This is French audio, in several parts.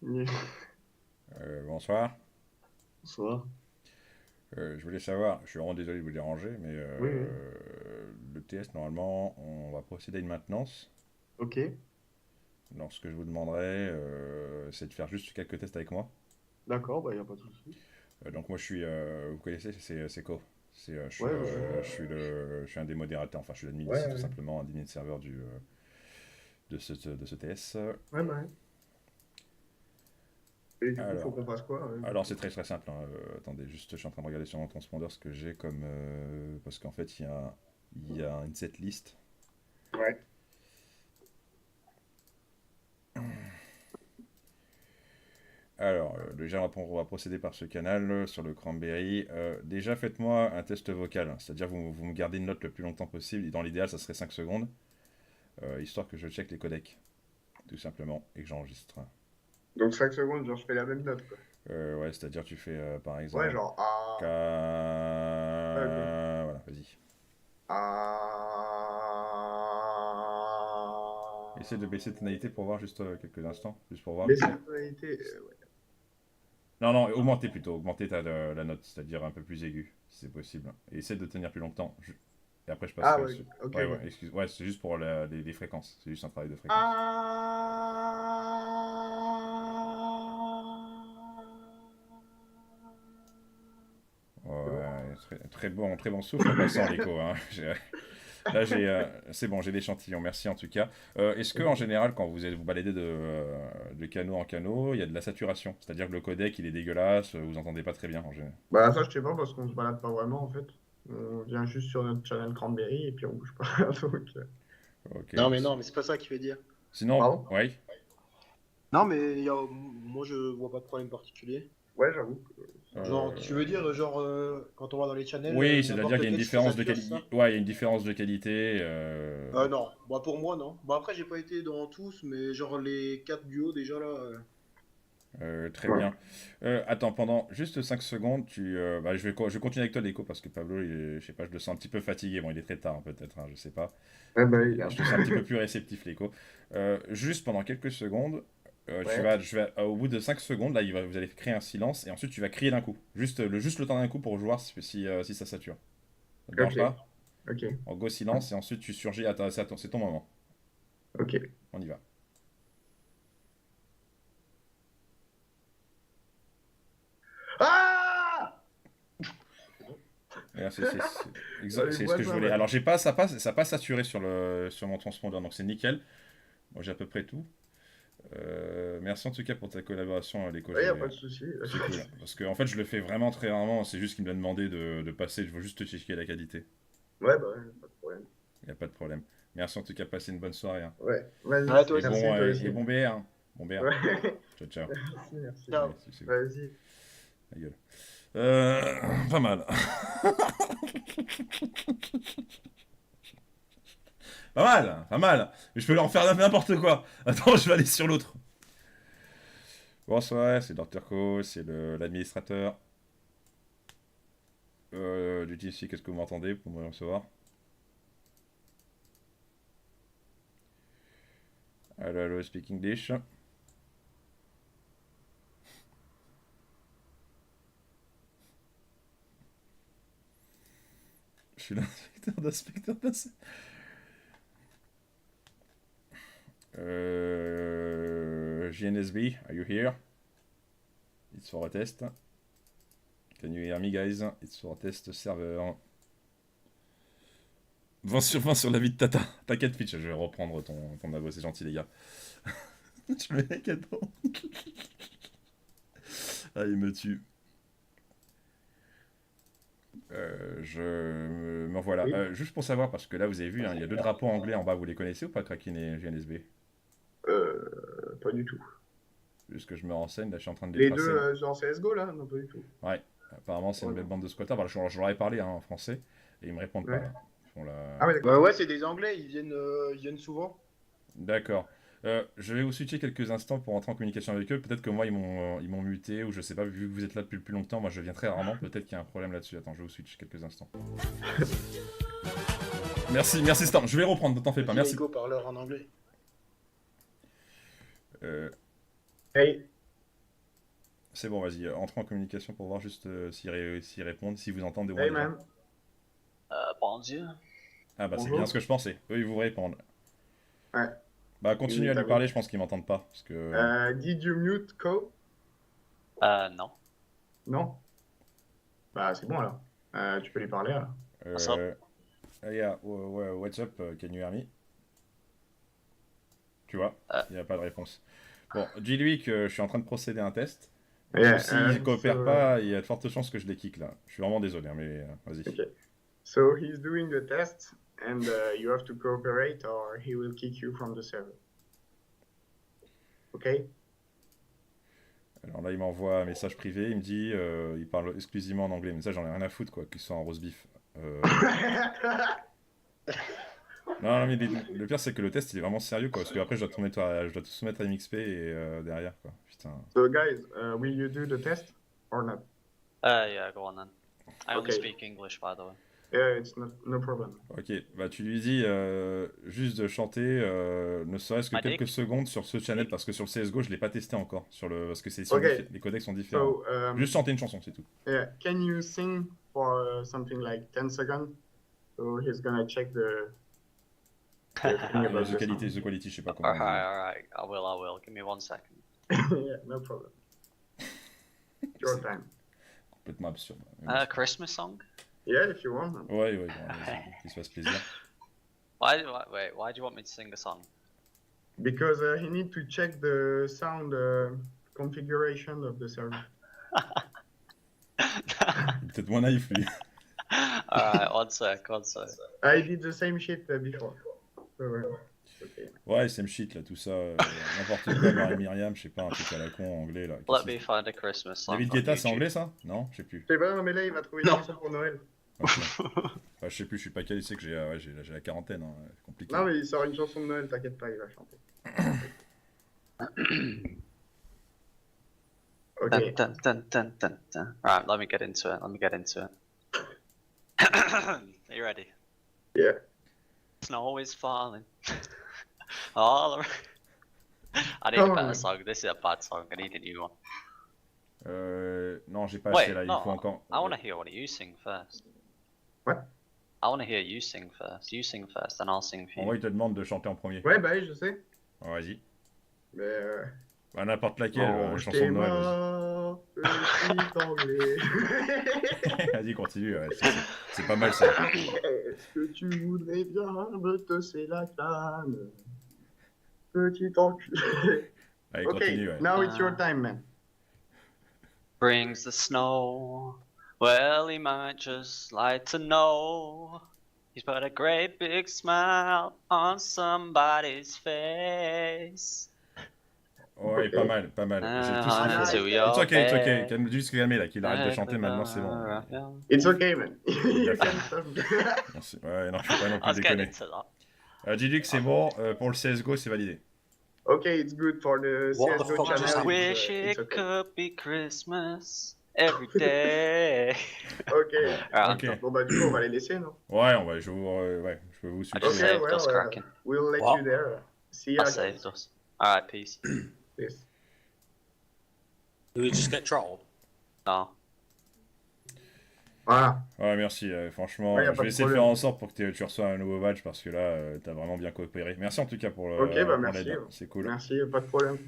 Oui. Bonsoir. Bonsoir. Je voulais savoir, je suis vraiment désolé de vous déranger, mais Oui, oui. le TS, normalement, on va procéder à une maintenance. Ok. Donc, ce que je vous demanderais, c'est de faire juste quelques tests avec moi. D'accord, bah, y a pas de souci. Donc, moi, vous connaissez, c'est Co. Ouais, je vois. Je suis un des modérateurs, enfin, je suis l'admin Ouais, ici, tout ouais. simplement, un admin serveur de ce TS. Ouais, bah, ouais. Et du coup, faut Alors, qu'on fasse quoi, ouais, du alors, coup? c'est très très simple, hein. Attendez, juste, je suis en train de regarder sur mon transpondeur ce que j'ai comme. Parce qu'en fait, il y a une setlist. Ouais. Alors, déjà, on va procéder par ce canal sur le Cranberry. Déjà, faites-moi un test vocal, c'est-à-dire vous me gardez une note le plus longtemps possible, et dans l'idéal, ça serait 5 secondes, histoire que je check les codecs, tout simplement, et que j'enregistre. Donc 5 secondes, genre, je fais la même note, quoi. Ouais, c'est-à-dire tu fais, par Ouais, exemple, genre, K... ah. Ouais, ok. Voilà, vas-y. Essaie de baisser Ah. tes tonalité pour voir juste quelques instants, juste pour voir. Mais cette tonalité, ouais. Non, non, augmenter plutôt, augmenter la note, c'est-à-dire un peu plus aiguë, si c'est possible. Et essaie de tenir plus longtemps. Et après, je Ah, passerai ouais, sur. ok, Ouais, ouais, ok. excuse. Ouais, c'est juste pour les fréquences. C'est juste un travail de fréquence. C'est bon? Ouais, très bon souffle en passant l'écho, hein. Là, c'est bon, j'ai l'échantillon. Merci en tout cas. Est-ce que en Ok. général, quand vous baladez de canot en canot, il y a de la saturation? C'est-à-dire que le codec, il est dégueulasse, vous entendez pas très bien en général. Bah, ça, je sais pas, parce qu'on se balade pas vraiment, en fait. On vient juste sur notre channel Cranberry et puis on bouge pas. Donc, Ok. Non, mais c'est pas ça qu'il veut dire. Sinon, pardon? oui. Non, mais moi je vois pas de problème particulier. Ouais, j'avoue que Genre, tu veux Euh, dire, genre, quand on va dans les channels, Oui, c'est-à-dire n'importe qu'il y a une lequel, ça différence de sature, c'est qualité. ça? Ouais, il y a une différence de qualité. Non, bah pour moi, non. Bah après, j'ai pas été dans tous, mais genre les 4 duos déjà là. Très ouais. bien. Attends, pendant juste 5 secondes, je vais continuer avec toi, l'écho, parce que Pablo, je sais pas, je le sens un petit peu fatigué. Bon, il est très tard, hein, peut-être, hein, je sais pas. Ouais, bah, Et je te sens un petit peu plus réceptif, l'écho. Juste pendant quelques secondes, ouais. au bout de 5 secondes, là, vous allez créer un silence, et ensuite tu vas crier d'un coup. Juste le temps d'un coup pour voir si ça sature. Ça te Ok, dérange pas? ok, En go silence, et ensuite tu surgis. Attends, c'est ton moment. ok. On y va. Ah! Et Dans les c'est ce que je voisins, voulais. là. Alors ça pas saturé sur mon transpondeur, donc c'est nickel. Moi j'ai à peu près tout. Merci en tout cas pour ta collaboration, Léco. Ouais, y a pas de souci. C'est cool. Parce que en fait je le fais vraiment très rarement. C'est juste qu'il me l'a demandé de passer. Je veux juste checker la qualité. Ouais, bah, ouais, pas de problème. Il n'y a pas de problème. Merci en tout cas. Passez une bonne soirée, hein. Ouais, vas-y. Ouais, toi aussi. Merci, toi aussi. Et bon BR, hein. Bon BR. Ouais. Ciao, ciao. Merci, merci. Allez, Ciao. c'est Vas-y. la gueule. Pas mal. Pas mal, pas mal. Mais je peux leur faire n'importe quoi. Attends, je vais aller sur l'autre. Bonsoir, c'est Dr. Co, c'est l'administrateur du TC. Qu'est-ce que vous m'entendez pour me recevoir? Allo, allo, speak English. Je suis l'inspecteur d'inspecteur. GNSB, are you here? It's for a test. Can you hear me, guys? It's for a test server. 20 sur 20 sur la vie de Tata. T'inquiète, Pitch, je vais reprendre ton avo, c'est gentil, les gars. Je me mets attends. Ah, il me tue. Me voilà. Oui. Juste pour savoir, parce que là, vous avez vu, hein, il y a deux drapeaux anglais en bas, vous les connaissez ou pas, Kraken et GNSB? Pas du tout. Juste que je me renseigne, là, je suis en train de les Les deux, tracer. genre CSGO, là? Non, pas du tout. Ouais, apparemment, c'est une Ouais, belle non. bande de squatters. Bah, je leur ai parlé hein, en français, et ils me répondent pas, Ouais. là. Ils font Ah, la. ouais, Bah d'accord. ouais, c'est des Anglais, ils viennent souvent. D'accord. Je vais vous switcher quelques instants pour entrer en communication avec eux. Peut-être que moi, ils m'ont muté, ou je sais pas, vu que vous êtes là depuis le plus longtemps, moi je viens très rarement, peut-être qu'il y a un problème là-dessus. Attends, je vous switch quelques instants. Merci, merci Storm. Je vais reprendre, ne t'en fais pas, Vas-y, merci. Nico, parle-leur en anglais. Euh, Hey, C'est bon, vas-y, entrez en communication pour voir juste s'ils répondent, si vous entendez au moins hey déjà. man. Bon Dieu. Ah bah c'est Bonjour. bien ce que je pensais. Eux, ils vous répondent. Ouais. Bah continuez à lui T'as vu. parler, je pense qu'ils m'entendent pas. Parce que... Did you mute Co? Non. Non? Bah, c'est bon alors. Tu peux lui parler alors. What's up? Yeah, what's up, can you hear me? Tu vois, il n'y a pas de réponse. Bon, dis-lui que je suis en train de procéder à un test. Et Yeah, que s'il ne coopère so, pas, il y a de fortes chances que je les kick là. Je suis vraiment désolé, hein, mais vas-y. Okay. So he's doing the test, and you have to cooperate, or he will kick you from the server. Okay? Alors là, il m'envoie un message privé, il me dit, il parle exclusivement en anglais. Mais ça, j'en ai rien à foutre, quoi, qu'il soit en roast beef. Non, non, mais le pire, c'est que le test, il est vraiment sérieux, quoi. Parce que après, je dois tout soumettre à MXP et derrière, quoi. Putain. So guys, will you do the test or not? Yeah, go on then. I only Okay. speak English, by the way. Yeah, it's no problem. Ok, bah tu lui dis juste de chanter, ne serait-ce que My quelques dick. secondes sur ce channel, parce que sur le CSGO, je l'ai pas testé encore, parce que les codecs sont différents. So, Juste chanter une chanson, c'est tout. yeah, can you sing for something like 10 seconds? So he's gonna check the thing about the The quality, je sais pas comment. Alright, alright. I will. Give me 1 second. sound. Yeah, no problem. Your C'est time. complètement absurde. Christmas song? Yeah, if you want. Ouais, bon, vas-y, qu'il se fasse plaisir. Why do you want me to sing a song? Because he need to check the sound configuration of the server. Il est peut-être moins naïf, lui. Alright, one sec. I did the same shit before. So, okay. Ouais, same shit, là, tout ça. N'importe quoi, Marie Myriam, je sais pas, un truc à la con en anglais, là. Let me find a Christmas song. David on Guetta, c'est YouTube. anglais, ça? Non, je sais plus. Je sais pas, non, mais là, il va trouver une Non. chanson pour Noël. Ok. Enfin, je sais plus, je suis pas calé, c'est que j'ai la quarantaine, hein, c'est compliqué. Non, mais il sort une chanson de Noël, t'inquiète pas, il va chanter. Okay. Dun. Right, let me get into it. Are you ready? Yeah. Snow is falling. All around. I need a Oh. better song. This is a bad song. I need a new one. Non, j'ai pas Wait, assez là, il no, faut encore. I want to hear what you sing first. What? I want to hear you sing first. You sing first, then I'll sing for En you. vrai, il te demande de chanter en premier. Ouais, bah oui, je sais. Oh, vas-y. Mais. Bah, n'importe laquelle, Oh, une je chanson t'ai de Noël, mort, petit anglais. vas-y. Vas-y, continue, ouais, c'est pas mal ça. Est-ce que tu voudrais bien me tosser la canne? Petit enculé. Allez, Okay, continue, ouais. now it's your time, man. Brings the snow. Well, he might just like to know. He's put a great big smile on somebody's face. Ouais, pas mal, pas mal. J'ai tout On ce qu'il to faut. your It's okay, bed. calme, juste calmer là, qu'il arrête de chanter maintenant, c'est bon. It's okay, man. Il a You fait. can stop. Merci. Ouais, non, je peux pas non I was plus getting déconner. into that. Dis-lui que c'est bon, pour le CSGO, c'est validé. Okay, it's good for the What the CSGO fuck channel. just happened? Wish It's it okay. could be Christmas every day. Okay. Alright, Ok. Bon bah du coup on va les laisser, non? Ouais, je peux vous I suivre. just Okay, saved well, us cracking. we'll let What? you there. See ya, I guys. saved us. Alright, peace. Yes. Do we just get trolled? No. Voilà. Ouais, merci, franchement, Ouais, y a je pas vais de essayer de problème. faire en sorte pour que tu reçois un nouveau badge parce que là, t'as vraiment bien coopéré. Merci en tout cas pour Ok, bah pour merci. l'aide, c'est cool. Merci, pas de problème.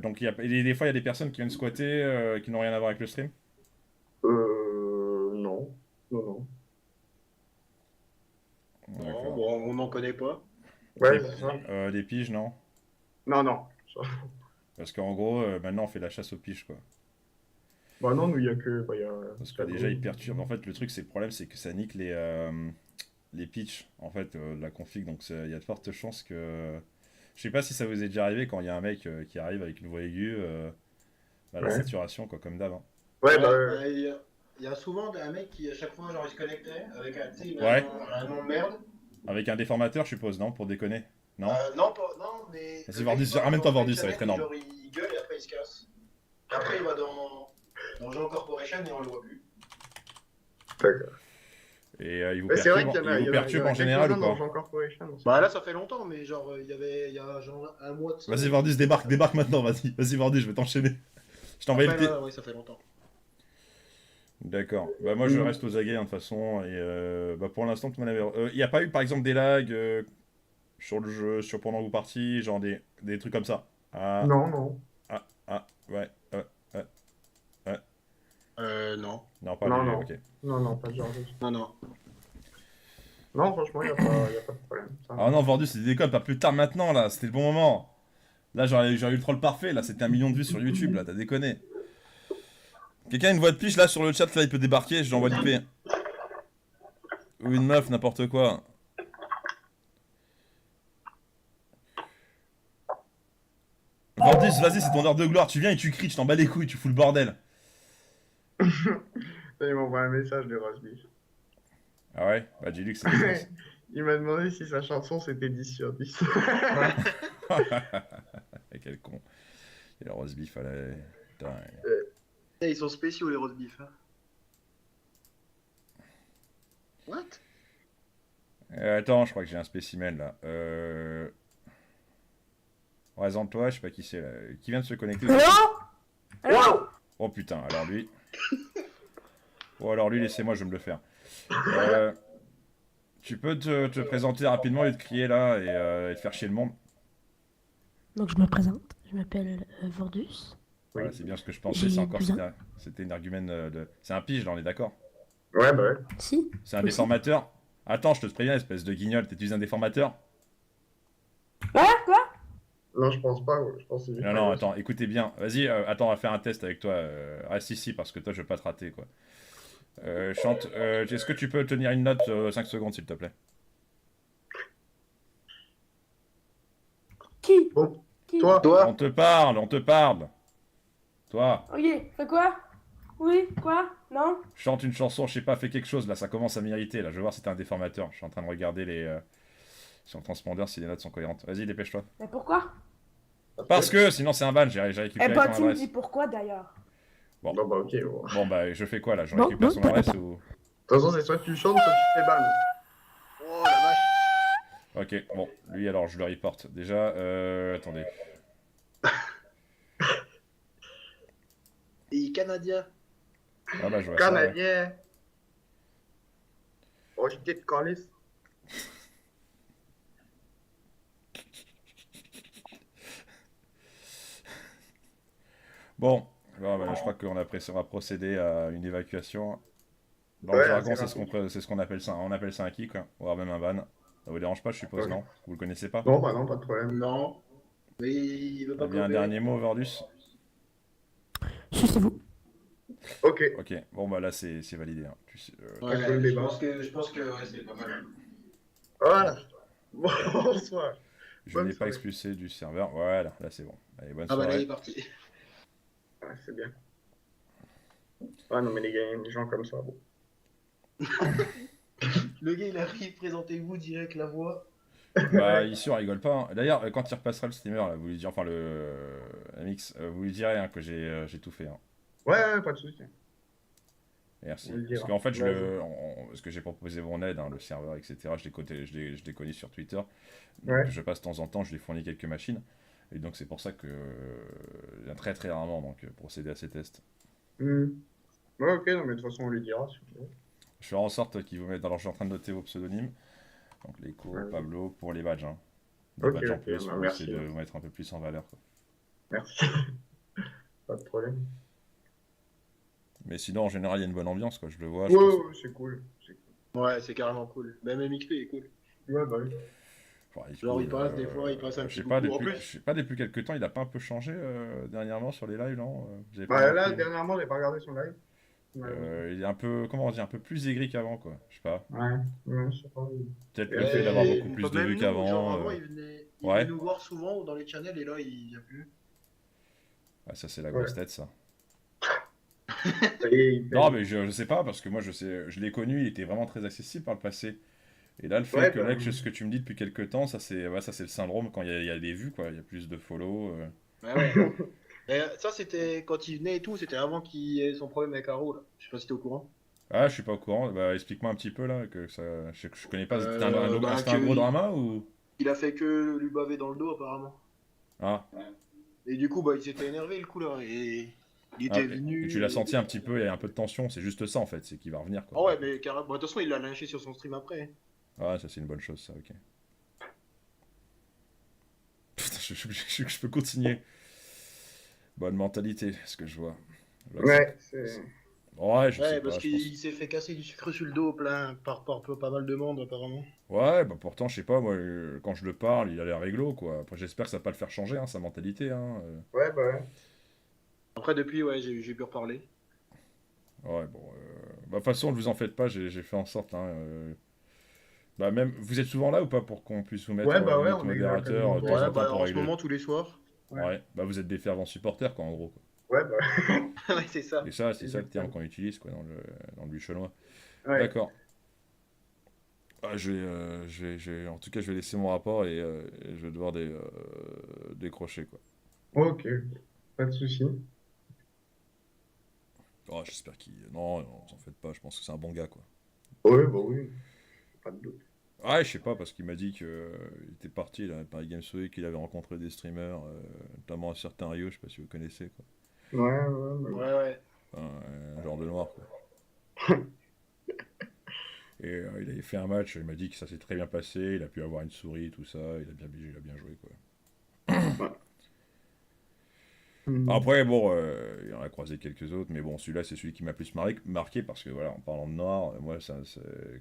Donc, des fois, il y a des personnes qui viennent squatter qui n'ont rien à voir avec le stream. Non. Non. Non, D'accord. bon, on n'en connaît pas. Ouais, Des- c'est ça. Des piges, non? Non. Parce qu'en gros, maintenant, on fait la chasse aux piges, quoi. Bah non, nous, il y a que... Bah, y a... Parce que déjà, ils perturbent. En fait, le truc, c'est le problème, c'est que ça nique les pitchs, en fait, de la config. Donc, il y a de fortes chances que... Je sais pas si ça vous est déjà arrivé quand il y a un mec qui arrive avec une voix aiguë, la Ouais. saturation, quoi, comme d'hab. Hein. Ouais, Il y a souvent un mec qui, à chaque fois, genre, il se connectait avec un, tu sais, Ouais. un nom de merde. Avec un déformateur, je suppose, non? Pour déconner. Non? Non, mais. Vas-y, le Vordis, mec, il va ramène-toi dans Vordis, une ça va être semaine, énorme. Genre, il gueule et après il se casse. Et après, il va dans Jean Corporation et on le voit plus. d'accord. Et il vous Mais c'est vrai qu'il y en a, il vous perturbe en général ou quelques-uns dans pas? Jean Corporation. Bah là, ça fait longtemps, mais genre, il y a genre un mois de ça. Vas-y, Vardus, débarque maintenant, vas-y, Vardus, je vais t'enchaîner. Je t'envoie le Après, thé. là, ouais, ça fait longtemps. D'accord. Bah, moi, je Mm. reste aux aguets, hein, de toute façon. Et bah, pour l'instant, tout le monde avait. Il n'y a pas eu, par exemple, des lags sur le jeu, sur pendant vos parties, genre des trucs comme ça. Ah, Non, non. ouais. Ouais. Non. Non, pas Non, les. non. Ok. Non, pas de genre de... Non, non. Non, franchement, y a pas de problème. Ça va. Ah non, Vardus, c'est des déconnes, pas plus tard maintenant, là. C'était le bon moment. Là, j'aurais eu le troll parfait, là. C'était 1 million de vues sur YouTube, là. T'as déconné. Quelqu'un a une voix de piche, là, sur le chat, là, il peut débarquer, je lui envoie l'IP. Ou une meuf, n'importe quoi. Vardus, vas-y, c'est ton heure de gloire. Tu viens et tu cries, tu t'en bats les couilles, tu fous le bordel. Il m'envoie un message de Rosby. Ah ouais? Bah, dis-lui que c'est défense. Il m'a demandé si sa chanson c'était 10 sur 10. Quel con. Et le roast beef, fallait. Putain. Ils sont spéciaux, les roast beef. Hein. What? Attends, je crois que j'ai un spécimen là. Présente-toi, je sais pas qui c'est là. Qui vient de se connecter? Wow! Oh putain, alors lui. Oh alors lui, laissez-moi, je vais me le faire. Tu peux te présenter rapidement et te crier là et te faire chier le monde. Donc je me présente, je m'appelle Vordus. Voilà, c'est bien ce que je pensais, J'ai c'est encore cousin. c'était une argument de. C'est un pige là, on est d'accord? Ouais, bah ouais. Si. C'est un Aussi. déformateur? Attends, je te préviens, espèce de guignol, t'utilises un déformateur? Non, je pense pas. Je pense que c'est juste Non, un non, gosse. attends, écoutez bien. Vas-y, attends, on va faire un test avec toi. Reste ici parce que toi, je veux pas te rater, quoi. Chante. Est-ce que tu peux tenir une note 5 secondes, s'il te plaît? Qui? Bon, Qui? toi, On te parle, on te parle. Toi, Ok, fais quoi? Oui, quoi? Non? chante une chanson, je sais pas, fais quelque chose, là, ça commence à m'irriter, là. Je veux voir si t'es un déformateur. Je suis en train de regarder sur le transpondeur si les notes sont cohérentes. Vas-y, dépêche-toi. Mais pourquoi? Parce que sinon, c'est un ban, j'ai Eh récupéré bah ton tu me adresse. dis pourquoi d'ailleurs. bon, bah ok. Bon. Bon, bah, je fais quoi, là? Je Bon, récupère son bon, adresse ou. De toute façon, c'est soit tu chantes, soit tu fais ban. Oh la vache. Ok, bon, lui, alors, je le reporte. Déjà, attendez. Et canadien. Ah, bah, je vois ça. Ouais. Canadien. Oh, je t'ai collé. Bon, bah, je crois qu'on va procéder à une évacuation. Dans le Ouais, jargon, assez c'est ce qu'on appelle ça. On appelle ça un kick, quoi. Voire même un ban. Ça vous dérange pas, je suppose, Ouais. non? Vous le connaissez pas? Non, bah non, pas de problème. Non. Mais il veut T'as pas bien un coopérer. dernier mot, Verdus? Sucez-vous. Ok. Ok, bon, bah là, c'est validé. Hein. Ouais, Pas que le débat. je pense que ouais, c'est pas mal. Voilà. Bonsoir. Je Bonne n'ai pas soirée. expulsé du serveur. Voilà, là, c'est bon. Allez, bonne Ah bah là, il soirée. est parti. Ouais, c'est bien. Ah non, mais les gars, les gens comme ça, bon. Le gars, il arrive, présentez-vous direct la voix. Bah, ici, on rigole pas. Hein. D'ailleurs, quand il repassera le streamer, là, vous lui direz, enfin, le MX, vous lui direz hein, que j'ai tout fait. Hein. Ouais, pas de soucis. Merci. On le Parce dira. qu'en fait, Vas-y. parce que j'ai proposé mon aide, hein, le serveur, etc. Je l'ai connu sur Twitter. Donc, Ouais. je passe de temps en temps, je lui fournis quelques machines. Et donc, c'est pour ça que très très rarement donc, procéder à ces tests. Hmm. Ouais, ok, non, mais de toute façon, on lui dira. Si tu veux. Je ferai en sorte qu'ils vous mettent. Alors, je suis en train de noter vos pseudonymes. Donc, Léco, Ouais. Pablo, pour les badges. Hein. Des Ok, badges en ok, plus bah, pour merci. essayer de vous mettre un peu plus en valeur. Quoi. Merci. Pas de problème. Mais sinon, en général, il y a une bonne ambiance. Quoi. Je le vois. Ouais, ouais, c'est cool. C'est cool. Ouais, c'est carrément cool. Même MXP est cool. Ouais, bah oui. Enfin, Genre, il passe, des fois, il passe un je petit sais pas, coucou. En depuis, plus- je sais pas, depuis quelques temps, il a pas un peu changé dernièrement sur les lives, non? Vous avez pas Bah là, remarqué dernièrement, j'ai pas regardé son live. Ouais, il est un peu, comment on dit, un peu plus aigri qu'avant, quoi. Je sais pas. ouais, je sais pas. Peut-être Et le fait d'avoir Et- beaucoup plus de même vues nous, qu'avant. Genre, avant, il venait Ouais. nous voir souvent dans les channels et là, il y a plus. Ah, ça, c'est la Ouais. grosse tête, ça. Ça y est, il fait- Non, mais je sais pas, parce que moi, je l'ai connu, il était vraiment très accessible par le passé. Et là, le fait Ouais, que, bah, là, que ce que tu me dis depuis quelques temps, ça, c'est le syndrome quand il y a des vues, quoi. Il y a plus de follow. Ouais, ouais. Et ça, c'était quand il venait et tout, c'était avant qu'il ait son problème avec Haro, là. Je sais pas si t'es au courant. Ah, je suis pas au courant. Bah, explique-moi un petit peu là, que ça. Je connais pas. C'était Bah, c'était un que gros il- drama ou. Il a fait que lui baver dans le dos, apparemment. Ah, Et du coup, bah, il s'était énervé, le coup, là. Et il ah, était et tu venu. l'as senti un petit peu, il y a un peu de tension, c'est juste ça en fait, c'est qu'il va revenir quoi. Ah ouais, mais carrément. Bah, de toute façon, il l'a lynché sur son stream après. Ah, ça c'est une bonne chose ça, ok. Putain, je peux continuer. Bonne mentalité, ce que je vois. Là, Ouais, c'est. Ouais, je sais Ouais, parce pas, je pense. qu'il s'est fait casser du sucre sur le dos plein par pas mal de monde, apparemment. Ouais, bah pourtant, je sais pas, moi, quand je le parle, il a l'air réglo, quoi. Après, j'espère que ça va pas le faire changer, hein, sa mentalité, hein. Ouais, bah ouais. Après, depuis, ouais, j'ai pu reparler. Ouais, bon. Bah, de toute façon, ne vous en faites pas, j'ai fait en sorte, hein. Bah, même, vous êtes souvent là ou pas pour qu'on puisse vous mettre Ouais, bah ouais, notre on est là quand même. modérateur de temps Ouais, en temps bah, pour en ce régler. moment, tous les soirs. Ouais. Ouais, bah vous êtes des fervents supporters, quoi, en gros, quoi. Ouais, bah. Ouais, c'est ça. Et ça, c'est ça le terme Exactement. qu'on utilise, quoi, dans le buchonnois. Ouais. D'accord. Ah, en tout cas, je vais laisser mon rapport et je vais devoir décrocher, quoi. Ok, pas de souci. Oh, j'espère qu'il... Non, non, vous en faites pas, je pense que c'est un bon gars, quoi. Ouais, bah oui, pas de doute. Ah, je sais pas, parce qu'il m'a dit qu'il était parti, là, à Paris Games Week, qu'il avait rencontré des streamers, notamment un certain Rio, je sais pas si vous connaissez, quoi. Ouais, ouais, Ouais, ouais. Enfin, un genre de noir, quoi. Et il avait fait un match, il m'a dit que ça s'est très bien passé, il a pu avoir une souris, tout ça, il a bien joué, quoi. ouais. Hmm. Après, bon, il en a croisé quelques autres, mais bon, celui-là, c'est celui qui m'a plus marqué parce que, voilà, en parlant de noir, moi,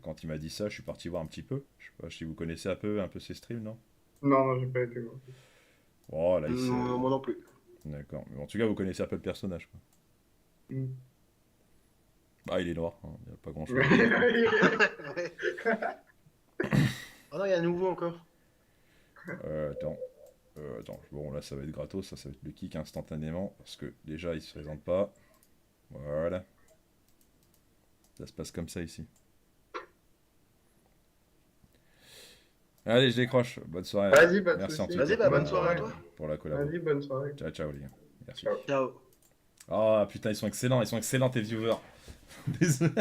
quand il m'a dit ça, je suis parti voir un petit peu. Je sais pas si vous connaissez un peu ses streams, non? Non, non, j'ai pas été voir. Oh, là, Non, moi non plus. D'accord. Mais en tout cas, vous connaissez un peu le personnage, quoi. Hmm. Ah, il est noir, hein, il n'y a pas grand-chose. Ouais. Ah non, il y a un nouveau encore. Attends. Attends, bon, là, ça va être gratos, ça va être le kick instantanément, parce que déjà, il se présente pas. Voilà. Ça se passe comme ça ici. Allez, je décroche. Bonne soirée. Vas-y, pas de Merci en souci. tout Vas-y, cas bah, pour bonne soirée à toi. pour la collab. Vas-y, bonne soirée. Ciao, ciao les gars. Merci. Ciao. Ciao. Ah putain, ils sont excellents tes viewers. Désolé.